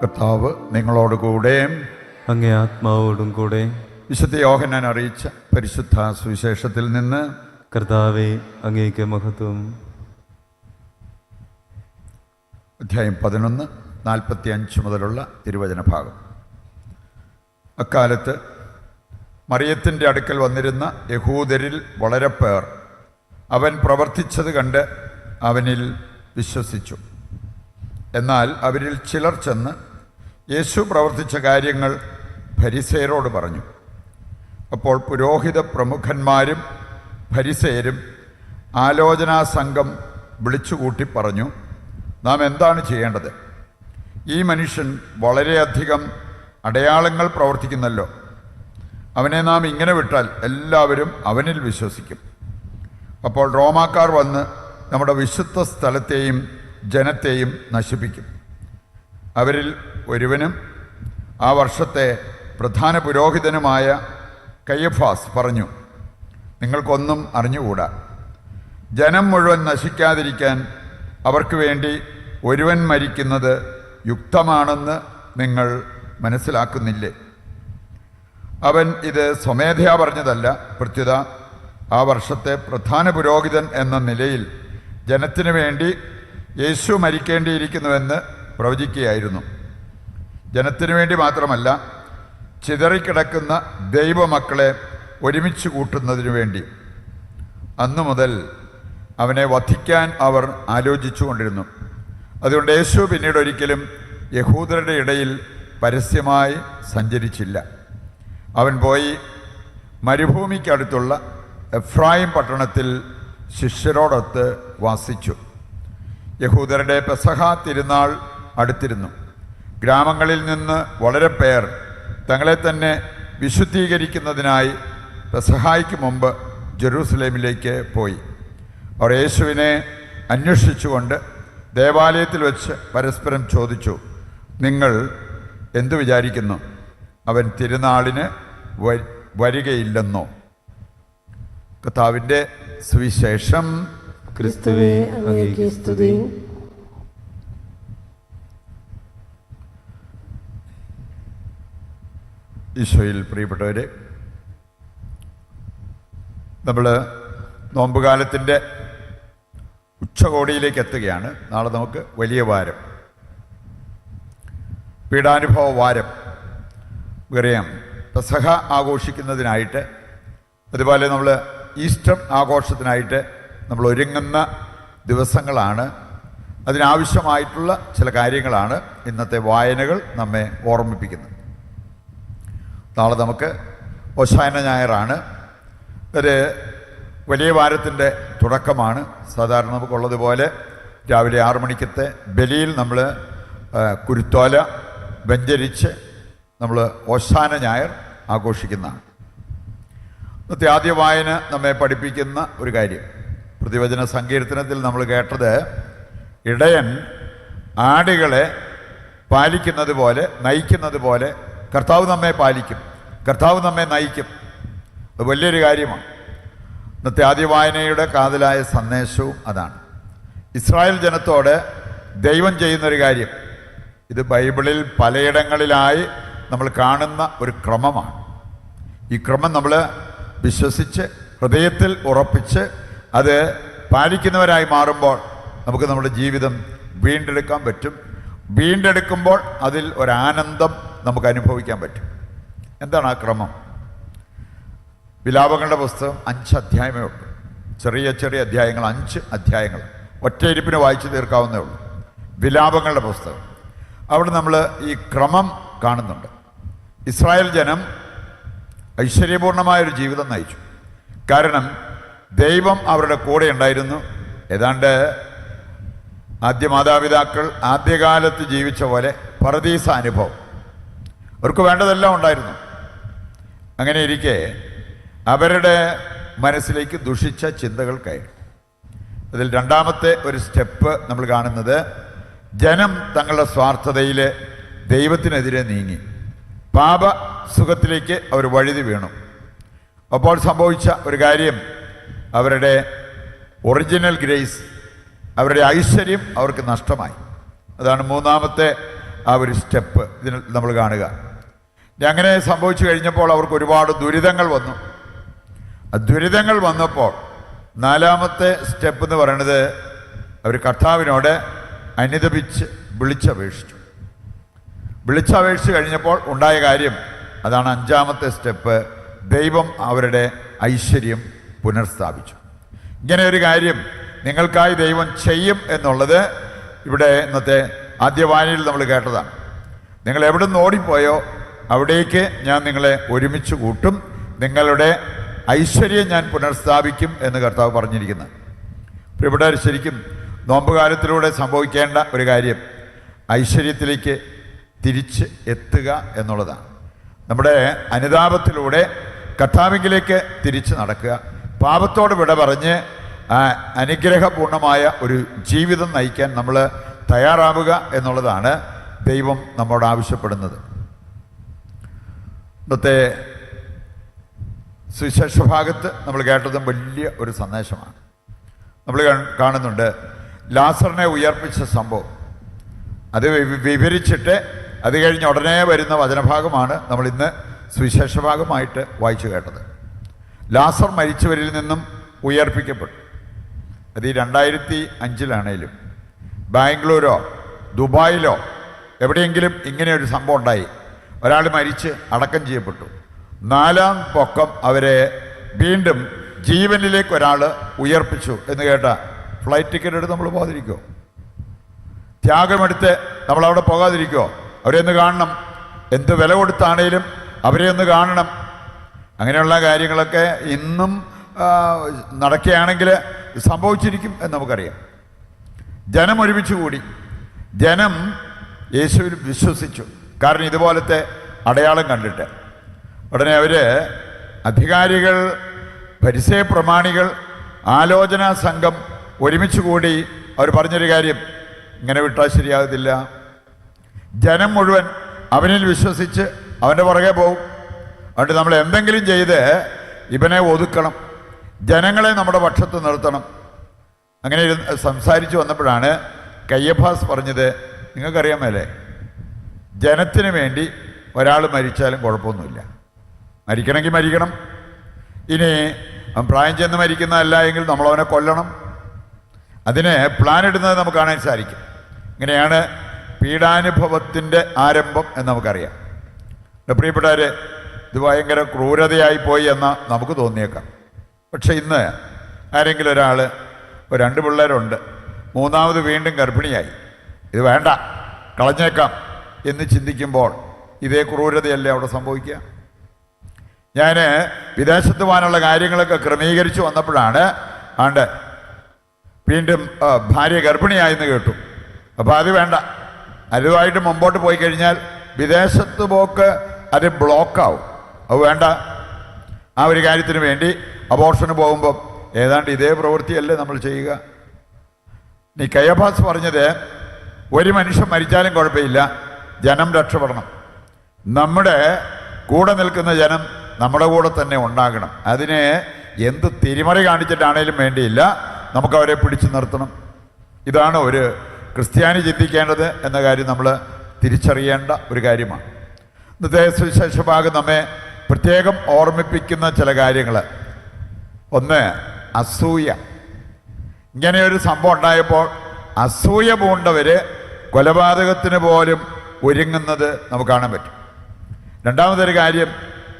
കർത്താവ് നിങ്ങളോടുകൂടെ അങ്ങേ ആത്മാവോടും കൂടെ. വിശുദ്ധ യോഹന്നാൻ അറിയിച്ച പരിശുദ്ധ സുവിശേഷത്തിൽ നിന്ന്. കർത്താവേ, അങ്ങേക്ക് മഹത്വം. അധ്യായം 11, 45 മുതലുള്ള തിരുവചന ഭാഗം. അക്കാലത്ത് മറിയത്തിൻ്റെ അടുക്കൽ വന്നിരുന്ന യഹൂദരിൽ വളരെ പേർ അവൻ പ്രവർത്തിച്ചത് കണ്ട് അവനിൽ വിശ്വസിച്ചു. എന്നാൽ അവരിൽ ചിലർ ചെന്ന് യേശു പ്രവർത്തിച്ച കാര്യങ്ങൾ ഫരിസേയരോട് പറഞ്ഞു. അപ്പോൾ പുരോഹിത പ്രമുഖന്മാരും ഫരിസേയരും ആലോചനാ സംഘം വിളിച്ചുകൂട്ടി പറഞ്ഞു, നാം എന്താണ് ചെയ്യേണ്ടത്? ഈ മനുഷ്യൻ വളരെയധികം അടയാളങ്ങൾ പ്രവർത്തിക്കുന്നല്ലോ. അവനെ നാം ഇങ്ങനെ വിട്ടാൽ എല്ലാവരും അവനിൽ വിശ്വസിക്കും. അപ്പോൾ റോമാക്കാർ വന്ന് നമ്മുടെ വിശുദ്ധ സ്ഥലത്തെയും ജനത്തെയും നശിപ്പിക്കും. അവരിൽ ഒരുവനും ആ വർഷത്തെ പ്രധാന പുരോഹിതനുമായ കയ്യഫാസ് പറഞ്ഞു, നിങ്ങൾക്കൊന്നും അറിഞ്ഞുകൂടാ. ജനം മുഴുവൻ നശിക്കാതിരിക്കാൻ അവർക്ക് വേണ്ടി ഒരുവൻ മരിക്കുന്നത് യുക്തമാണെന്ന് നിങ്ങൾ മനസ്സിലാക്കുന്നില്ലേ? അവൻ ഇത് സ്വമേധയാ പറഞ്ഞതല്ല. പ്രത്യുത ആ വർഷത്തെ പ്രധാന പുരോഹിതൻ എന്ന നിലയിൽ ജനത്തിനു വേണ്ടി യേശു മരിക്കേണ്ടിയിരിക്കുന്നുവെന്ന് പ്രവചിക്കുകയായിരുന്നു. ജനത്തിനു വേണ്ടി മാത്രമല്ല, ചിതറിക്കിടക്കുന്ന ദൈവമക്കളെ ഒരുമിച്ച് കൂട്ടുന്നതിനു വേണ്ടി. അന്നു മുതൽ അവനെ വധിക്കാൻ അവർ ആലോചിച്ചു കൊണ്ടിരുന്നു. അതുകൊണ്ട് യേശു പിന്നീട് ഒരിക്കലും യഹൂദരുടെ ഇടയിൽ പരസ്യമായി സഞ്ചരിച്ചില്ല. അവൻ പോയി മരുഭൂമിക്കടുത്തുള്ള എഫ്രായിം പട്ടണത്തിൽ ശിഷ്യരോടൊത്ത് വാസിച്ചു. യഹൂദരുടെ പെസഹ തിരുനാൾ അടുത്തിരുന്നു. ഗ്രാമങ്ങളിൽ നിന്ന് വളരെ പേർ തങ്ങളെ തന്നെ വിശുദ്ധീകരിക്കുന്നതിനായി പെസഹായ്ക്ക് മുമ്പ് ജെറൂസലേമിലേക്ക് പോയി. അവർ യേശുവിനെ അന്വേഷിച്ചുകൊണ്ട് ദേവാലയത്തിൽ വെച്ച് പരസ്പരം ചോദിച്ചു, നിങ്ങൾ എന്തു വിചാരിക്കുന്നു? അവൻ തിരുനാളിന് വരികയില്ലെന്നോ? കർത്താവിൻ്റെ സുവിശേഷം. ക്രിസ്തുവേ, അങ്ങേക്ക് സ്തുതി. ഈശോയിൽ പ്രിയപ്പെട്ടവരെ, നമ്മൾ നോമ്പുകാലത്തിൻ്റെ ഉച്ചകോടിയിലേക്ക് എത്തുകയാണ്. നാളെ നമുക്ക് വലിയ വാരം, പീഡാനുഭവ വാരം. അറിയാം, പെസഹ ആഘോഷിക്കുന്നതിനായിട്ട്, അതുപോലെ നമ്മൾ ഈസ്റ്റർ ആഘോഷത്തിനായിട്ട് നമ്മൾ ഒരുങ്ങുന്ന ദിവസങ്ങളാണ്. അതിനാവശ്യമായിട്ടുള്ള ചില കാര്യങ്ങളാണ് ഇന്നത്തെ വായനകൾ നമ്മെ ഓർമ്മിപ്പിക്കുന്നത്. നാളെ നമുക്ക് ഓശാന ഞായറാണ്. ഒരു വലിയ വാരത്തിൻ്റെ തുടക്കമാണ്. സാധാരണ നമുക്കുള്ളതുപോലെ രാവിലെ 6 മണിക്കത്തെ ബലിയിൽ നമ്മൾ കുരുത്തോല വെഞ്ചരിച്ച് നമ്മൾ ഓശാന ഞായർ ആഘോഷിക്കുന്നതാണ്. ഇന്നത്തെ ആദ്യ വായന നമ്മെ പഠിപ്പിക്കുന്ന ഒരു കാര്യം, പ്രതിവചന സങ്കീർത്തനത്തിൽ നമ്മൾ കേട്ടത്, ഇടയൻ ആടുകളെ പാലിക്കുന്നത് പോലെ, നയിക്കുന്നത് പോലെ കർത്താവ് നമ്മെ പാലിക്കും, കർത്താവ് നമ്മെ നയിക്കും. അത് വലിയൊരു കാര്യമാണ്. ഇന്നത്തെ ആദ്യ വായനയുടെ കാതലായ സന്ദേശവും അതാണ്. ഇസ്രായേൽ ജനത്തോട് ദൈവം ചെയ്യുന്നൊരു കാര്യം, ഇത് ബൈബിളിൽ പലയിടങ്ങളിലായി നമ്മൾ കാണുന്ന ഒരു ക്രമമാണ്. ഈ ക്രമം നമ്മൾ വിശ്വസിച്ച് ഹൃദയത്തിൽ ഉറപ്പിച്ച് അത് പാലിക്കുന്നവരായി മാറുമ്പോൾ നമുക്ക് നമ്മുടെ ജീവിതം വീണ്ടെടുക്കാൻ പറ്റും. വീണ്ടെടുക്കുമ്പോൾ അതിൽ ഒരാനന്ദം നമുക്ക് അനുഭവിക്കാൻ പറ്റും. എന്താണ് ആ ക്രമം? വിലാപങ്ങളുടെ പുസ്തകം 5 അധ്യായമേ ഉള്ളൂ. ചെറിയ ചെറിയ അധ്യായങ്ങൾ, 5 അധ്യായങ്ങൾ ഒറ്റയിരിപ്പിന് വായിച്ചു തീർക്കാവുന്നേ ഉള്ളൂ. വിലാപങ്ങളുടെ പുസ്തകം. അവിടെ നമ്മൾ ഈ ക്രമം കാണുന്നുണ്ട്. ഇസ്രായേൽ ജനം ഐശ്വര്യപൂർണമായൊരു ജീവിതം നയിച്ചു. കാരണം ദൈവം അവരുടെ കൂടെ ഉണ്ടായിരുന്നു. ഏതാണ്ട് ആദ്യ മാതാപിതാക്കൾ ആദ്യകാലത്ത് ജീവിച്ച പോലെ പറുദീസ അനുഭവം. അവർക്ക് വേണ്ടതെല്ലാം ഉണ്ടായിരുന്നു. അങ്ങനെ ഇരിക്കെ അവരുടെ മനസ്സിലേക്ക് ദുഷിച്ച ചിന്തകൾ കയറി. അതിൽ രണ്ടാമത്തെ ഒരു സ്റ്റെപ്പ് നമ്മൾ കാണുന്നത്, ജനം തങ്ങളുടെ സ്വാർത്ഥതയിൽ ദൈവത്തിനെതിരെ നീങ്ങി പാപസുഖത്തിലേക്ക് അവർ വഴുതി വീണു. അപ്പോൾ സംഭവിച്ച ഒരു കാര്യം, അവരുടെ ഒറിജിനൽ ഗ്രേസ്, അവരുടെ ഐശ്വര്യം അവർക്ക് നഷ്ടമായി. അതാണ് മൂന്നാമത്തെ ആ ഒരു സ്റ്റെപ്പ് ഇതിൽ നമ്മൾ കാണുക. അങ്ങനെ സംഭവിച്ചു കഴിഞ്ഞപ്പോൾ അവർക്ക് ഒരുപാട് ദുരിതങ്ങൾ വന്നു. ആ ദുരിതങ്ങൾ വന്നപ്പോൾ 4-ാമത്തെ സ്റ്റെപ്പ് എന്ന് പറയുന്നത് അവർ കർത്താവിനോട് അനുദപിച്ച് വിളിച്ചപേക്ഷിച്ചു കഴിഞ്ഞപ്പോൾ ഉണ്ടായ കാര്യം അതാണ് 5-ാമത്തെ സ്റ്റെപ്പ്. ദൈവം അവരുടെ ഐശ്വര്യം പുനഃസ്ഥാപിച്ചു. ഇങ്ങനെ ഒരു കാര്യം നിങ്ങൾക്കായി ദൈവം ചെയ്യും എന്നുള്ളത് ഇവിടെ ഇന്നത്തെ ആദ്യ വായനയിൽ നമ്മൾ കേട്ടതാണ്. നിങ്ങൾ എവിടെ നിന്ന് ഓടിപ്പോയോ അവിടേക്ക് ഞാൻ നിങ്ങളെ ഒരുമിച്ച് കൂട്ടും, നിങ്ങളുടെ ഐശ്വര്യം ഞാൻ പുനഃസ്ഥാപിക്കും എന്ന് കർത്താവ് പറഞ്ഞിരിക്കുന്നത്. പ്രിയപ്പെട്ടവർ, ശരിക്കും നോമ്പുകാലത്തിലൂടെ സംഭവിക്കേണ്ട ഒരു കാര്യം ഐശ്വര്യത്തിലേക്ക് തിരിച്ച് എത്തുക എന്നുള്ളതാണ്. നമ്മുടെ അനുതാപത്തിലൂടെ കർത്താവിലേക്ക് തിരിച്ച് നടക്കുക, പാപത്തോട് വിട പറഞ്ഞ് അനുഗ്രഹപൂർണമായ ഒരു ജീവിതം നയിക്കാൻ നമ്മൾ തയ്യാറാവുക എന്നുള്ളതാണ് ദൈവം നമ്മോട് ആവശ്യപ്പെടുന്നത്. ഇന്നത്തെ സുവിശേഷ ഭാഗത്ത് നമ്മൾ കേട്ടതും വലിയ ഒരു സന്ദേശമാണ്. നമ്മൾ കാണുന്നുണ്ട് ലാസറിനെ ഉയർപ്പിച്ച സംഭവം. അത് വിവരിച്ചിട്ട് അത് കഴിഞ്ഞ് ഉടനെ വരുന്ന വചനഭാഗമാണ് നമ്മൾ ഇന്ന് സുവിശേഷ ഭാഗമായിട്ട് വായിച്ചു കേട്ടത്. ലാസർ മരിച്ചവരിൽ നിന്നും ഉയർപ്പിക്കപ്പെട്ടു. അത് ഈ 2005 ബാംഗ്ലൂരോ ദുബായിലോ എവിടെയെങ്കിലും ഇങ്ങനെ ഒരു സംഭവം ഉണ്ടായി, ഒരാൾ മരിച്ച് അടക്കം ചെയ്യപ്പെട്ടു. 4-ാം പൊക്കം അവരെ വീണ്ടും ജീവനിലേക്ക് ഒരാൾ ഉയർപ്പിച്ചു എന്ന് കേട്ട ഫ്ലൈറ്റ് ടിക്കറ്റ് എടുത്ത് നമ്മൾ പോകാതിരിക്കുമോ? ത്യാഗമെടുത്ത് നമ്മൾ അവിടെ പോകാതിരിക്കുമോ? അവരെ ഒന്ന് കാണണം, എന്ത് വില കൊടുത്താണേലും അവരെ ഒന്ന് കാണണം. അങ്ങനെയുള്ള കാര്യങ്ങളൊക്കെ ഇന്നും നടക്കുകയാണെങ്കിൽ സംഭവിച്ചിരിക്കും എന്ന് നമുക്കറിയാം. ജനം ഒരുമിച്ച് കൂടി, ജനം യേശുവിൽ വിശ്വസിച്ചു. കാരണം ഇതുപോലത്തെ അടയാളം കണ്ടിട്ട് ഉടനെ അവർ അധികാരികൾ, പരിസയ പ്രമാണികൾ, ആലോചനാ സംഘം ഒരുമിച്ച് കൂടി അവർ പറഞ്ഞൊരു കാര്യം, ഇങ്ങനെ വിട്ടാൽ ശരിയാകത്തില്ല. ജനം മുഴുവൻ അവനിൽ വിശ്വസിച്ച് അവൻ്റെ പുറകെ പോകും. അതുകൊണ്ട് നമ്മൾ എന്തെങ്കിലും ചെയ്ത് ഇവനെ ഒതുക്കണം, ജനങ്ങളെ നമ്മുടെ പക്ഷത്ത് നിർത്തണം. അങ്ങനെ സംസാരിച്ച് വന്നപ്പോഴാണ് കയ്യഫാസ് പറഞ്ഞത്, നിങ്ങൾക്കറിയാൻ മേലേ, ജനത്തിന് വേണ്ടി ഒരാൾ മരിച്ചാലും കുഴപ്പമൊന്നുമില്ല, മരിക്കണമെങ്കിൽ മരിക്കണം. ഇനി പ്രായം ചെന്ന് മരിക്കുന്നതല്ല എങ്കിൽ നമ്മളവനെ കൊല്ലണം. അതിന് പ്ലാൻ ഇടുന്നത് നമുക്ക് കാണാൻ സാധിക്കും. ഇങ്ങനെയാണ് പീഡാനുഭവത്തിൻ്റെ ആരംഭം എന്ന് നമുക്കറിയാം. പ്രിയപ്പെട്ടവർ, ഇത് ഭയങ്കര ക്രൂരതയായി പോയി എന്ന് നമുക്ക് തോന്നിയേക്കാം. പക്ഷെ ഇന്ന് ആരെങ്കിലും ഒരാൾ, 2 പിള്ളേരുണ്ട്, 3-ാമത് വീണ്ടും ഗർഭിണിയായി, ഇത് വേണ്ട കളഞ്ഞേക്കാം എന്ന് ചിന്തിക്കുമ്പോൾ ഇതേ ക്രൂരതയല്ലേ അവിടെ സംഭവിക്കുക? ഞാൻ വിദേശത്ത് പോകാനുള്ള കാര്യങ്ങളൊക്കെ ക്രമീകരിച്ച് വന്നപ്പോഴാണ് വീണ്ടും ഭാര്യ ഗർഭിണിയായെന്ന് കേട്ടു. അപ്പോൾ അത് വേണ്ട, അതുമായിട്ട് മുമ്പോട്ട് പോയി കഴിഞ്ഞാൽ വിദേശത്ത് പോക്ക് അത് ബ്ലോക്കാവും, അത് വേണ്ട. ആ ഒരു കാര്യത്തിന് വേണ്ടി അബോർഷന് പോകുമ്പം ഏതാണ്ട് ഇതേ പ്രവൃത്തിയല്ലേ നമ്മൾ ചെയ്യുക. നീ കയ്യഫാസ് പറഞ്ഞത്, ഒരു മനുഷ്യൻ മരിച്ചാലും കുഴപ്പമില്ല, ജനം രക്ഷപ്പെടണം. നമ്മുടെ കൂടെ നിൽക്കുന്ന ജനം നമ്മുടെ കൂടെ തന്നെ ഉണ്ടാകണം. അതിന് എന്ത് തിരിമറി കാണിച്ചിട്ടാണേലും വേണ്ടിയില്ല, നമുക്കവരെ പിടിച്ചു നിർത്തണം. ഇതാണ് ഒരു ക്രിസ്ത്യാനി ചിന്തിക്കേണ്ടത് എന്ന കാര്യം നമ്മൾ തിരിച്ചറിയേണ്ട ഒരു കാര്യമാണ്. ഇന്നത്തെ സുവിശേഷ ഭാഗം നമ്മെ പ്രത്യേകം ഓർമ്മിപ്പിക്കുന്ന ചില കാര്യങ്ങൾ. ഒന്ന്, അസൂയ. ഇങ്ങനെയൊരു സംഭവം ഉണ്ടായപ്പോൾ അസൂയ പൂണ്ടവർ കൊലപാതകത്തിന് പോലും ഒരുങ്ങുന്നത് നമുക്ക് കാണാൻ പറ്റും. രണ്ടാമതൊരു കാര്യം,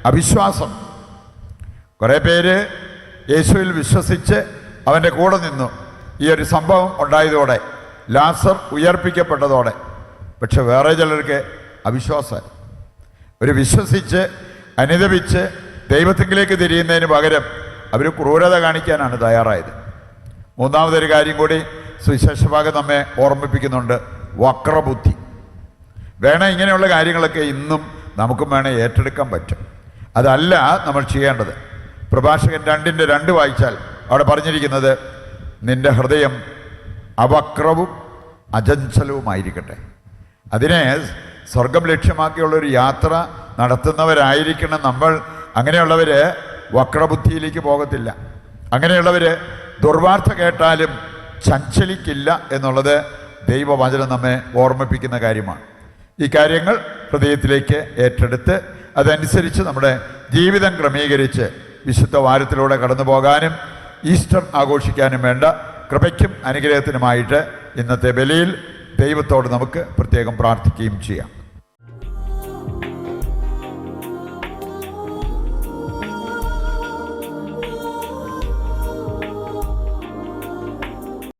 അവിശ്വാസം. കുറേ പേര് യേശുവിൽ വിശ്വസിച്ച് അവൻ്റെ കൂടെ നിന്നു. ഈ ഒരു സംഭവം ഉണ്ടായതോടെ, ലാസർ ഉയർപ്പിക്കപ്പെട്ടതോടെ. പക്ഷെ വേറെ ചിലർക്ക് അവിശ്വാസം. ഒരു വിശ്വസിച്ച് അനുദപിച്ച് ദൈവത്തിലേക്ക് തിരിയുന്നതിന് പകരം അവർ ക്രൂരത കാണിക്കാനാണ് തയ്യാറായത്. മൂന്നാമതൊരു കാര്യം കൂടി സുവിശേഷ ഭാഗം നമ്മെ ഓർമ്മിപ്പിക്കുന്നുണ്ട്, വക്രബുദ്ധി. വേണേൽ ഇങ്ങനെയുള്ള കാര്യങ്ങളൊക്കെ ഇന്നും നമുക്കും വേണേൽ ഏറ്റെടുക്കാൻ പറ്റും. അതല്ല നമ്മൾ ചെയ്യേണ്ടത്. പ്രഭാഷകൻ 2:2 വായിച്ചാൽ അവിടെ പറഞ്ഞിരിക്കുന്നത്, നിന്റെ ഹൃദയം അവക്രവും അചഞ്ചലവുമായിരിക്കട്ടെ. അതിനെ സ്വർഗം ലക്ഷ്യമാക്കിയുള്ളൊരു യാത്ര നടത്തുന്നവരായിരിക്കണം നമ്മൾ. അങ്ങനെയുള്ളവർ വക്രബുദ്ധിയിലേക്ക് പോകത്തില്ല. അങ്ങനെയുള്ളവർ ദുർവാർത്ത കേട്ടാലും ചഞ്ചലിക്കില്ല എന്നുള്ളത് ദൈവവചനം നമ്മെ ഓർമ്മിപ്പിക്കുന്ന കാര്യമാണ്. ഈ കാര്യങ്ങൾ ഹൃദയത്തിലേക്ക് ഏറ്റെടുത്ത് അതനുസരിച്ച് നമ്മുടെ ജീവിതം ക്രമീകരിച്ച് വിശുദ്ധ വാരത്തിലൂടെ കടന്നു പോകാനും ഈസ്റ്റർ ആഘോഷിക്കാനും വേണ്ട കൃപയ്ക്കും അനുഗ്രഹത്തിനുമായിട്ട് ഇന്നത്തെ ബലിയിൽ ദൈവത്തോട് നമുക്ക് പ്രത്യേകം പ്രാർത്ഥിക്കുകയും ചെയ്യാം.